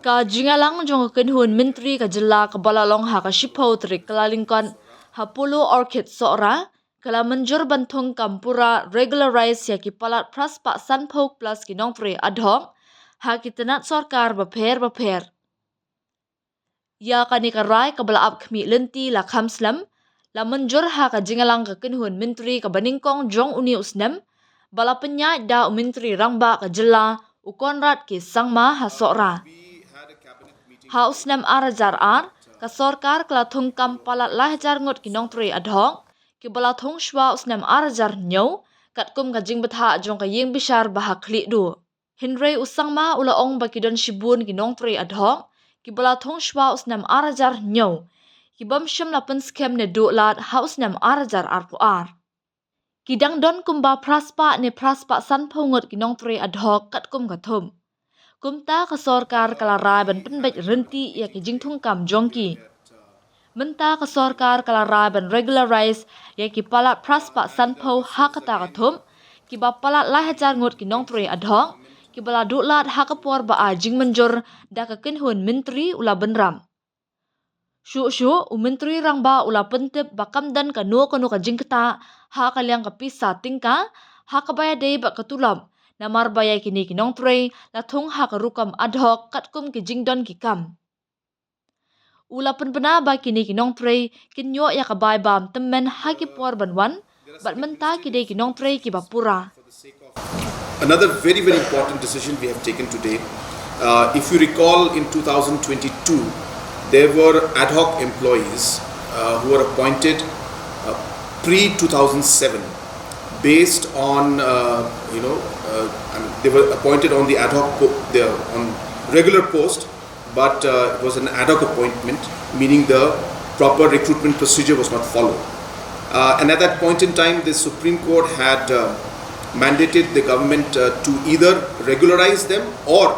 Ka jingalang jong kenhun menteri ka jela ka balalong ha ka shipau trik kalalingkan hapulu orchid sora kala menjur bantung kampura regularize ya ki palat praspa sanpok plus ki nongtrei adhoc ha ki tenat sorkar baper. Ya ka ni karai ka balaap kmi lenti la kamslam la menjur ha ka jingalang ka kenhun menteri ka baningkong jong uni usnem bala penyai da menteri rangba ka jela ukonrat ki sangma ha sora. Haus nam arajar ka Sorkar kala Thung kam palat lahjar ngot ki nongtrei adhoc ki bala Thung shwa usnam arajar nyau kat kum ka jing betha jong ka yeng bishar bahak kli du. Hinrei usangma ula ong ba ki don shibun ki nongtrei adhoc ki bala Thung shwa usnam arajar nyau ki bam sham la pen skem ne du lat haus nam arajar pu ar. Kidang don kumba praspa ne praspa sanpo ngot ki nongtrei adhoc kat kum ka thum. Kumta ka Sorkar kala rai ban penbet renti ya ki jingthung kam jongki. Menta ka Sorkar kala rai ban regularize ya ki palat praspa sanpo hakata ka thum ki ba palat lahajar ngot ki nongtrei adhoc ki bala duklat hakapor ba a jing menjur da ka kenhun menteri ula benram. Shu u menteri rangba ula pentip bakam dan ka nu ka jingkata ha kalyang ka pisa tingka ha kabaya dei ba katulab. Namar bayai kini ki nongtrei la Thung ha ka rukam adhoc kat kum ki jingdon ki kam. Ula penpena ba kini ki nongtrei kin nyo ya ka bai bam temen ha ki por banwan bat menta ki dei ki nongtrei ki ba pura. Another very important decision we have taken today. If you recall, in 2022 there were ad hoc employees who were appointed pre-2007 based on they were appointed on the ad hoc on regular post, but it was an ad hoc appointment, meaning the proper recruitment procedure was not followed. And at that point in time, the Supreme Court had mandated the government to either regularize them or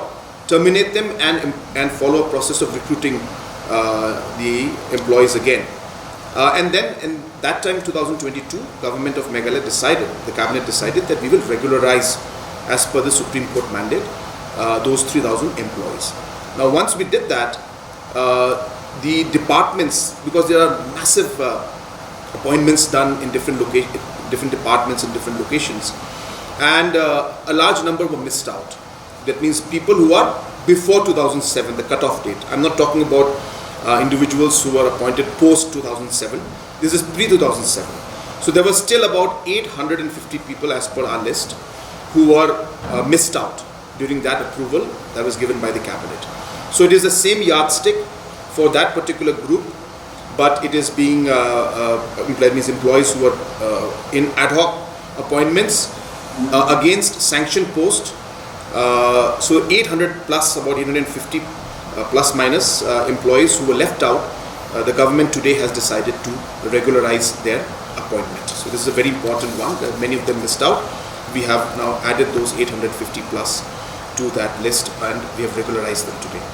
terminate them and follow a process of recruiting the employees again. And then in that time, 2022, government of Meghalaya the cabinet decided that we will regularize, as per the Supreme Court mandate, those 3,000 employees. Now, once we did that, the departments, because there are massive appointments done in different departments in different locations, and a large number were missed out. That means people who are before 2007, the cutoff date. I'm not talking about individuals who were appointed post 2007. This is pre-2007. So there were still about 850 people as per our list who were missed out during that approval that was given by the cabinet. So it is the same yardstick for that particular group, but it is being means employees who are in ad hoc appointments against sanctioned post. So 800 plus, about 850 plus minus employees who were left out, the government today has decided to regularize their appointment. So this is a very important one. Many of them missed out. We have now added those 850 plus to that list and we have regularized them today.